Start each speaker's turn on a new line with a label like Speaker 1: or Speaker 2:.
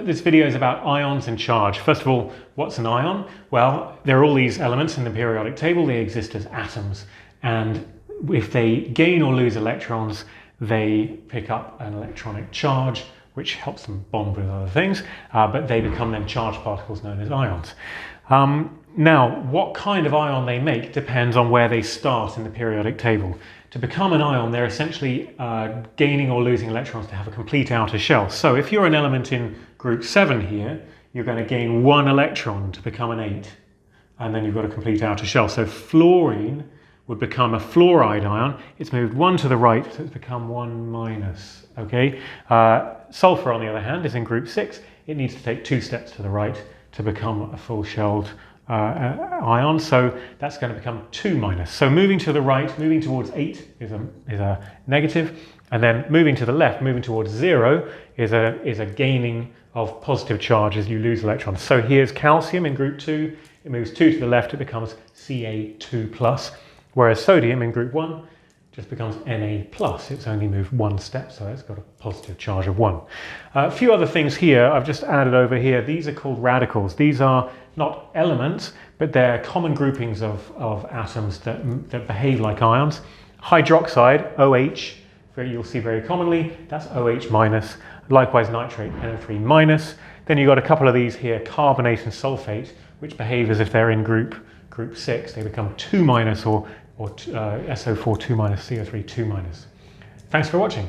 Speaker 1: This video is about ions and charge. First of all, what's an ion? Well, there are all these elements in the periodic table. They exist as atoms, and if they gain or lose electrons, they pick up an electronic charge, which helps them bond with other things, but they become then charged particles known as ions. Now, what kind of ion they make depends on where they start in the periodic table. To become an ion, they're essentially gaining or losing electrons to have a complete outer shell. So if you're an element in group 7 here, you're going to gain 1 electron to become an 8, and then you've got a complete outer shell. So fluorine would become a fluoride ion. It's moved 1 to the right, so it's become 1 minus. Okay. Sulfur, on the other hand, is in group 6. It needs to take 2 steps to the right to become a full-shelled ion, so that's going to become 2 minus. So moving to the right, moving towards 8 is a negative, and then moving to the left, moving towards 0 is a gaining of positive charge as you lose electrons. So here's calcium in group 2. It moves 2 to the left, it becomes Ca2+, whereas sodium in group 1 just becomes Na+. It's only moved 1 step, so it's got a positive charge of 1. A few other things here I've just added over here. These are called radicals. These are not elements, but they're common groupings of atoms that behave like ions. Hydroxide, OH, you'll see very commonly, that's OH minus. Likewise, nitrate, NO3 minus. Then you've got a couple of these here, carbonate and sulfate, which behave as if they're in group 6. They become 2 minus or SO4 2 minus, CO3 2 minus. Thanks for watching.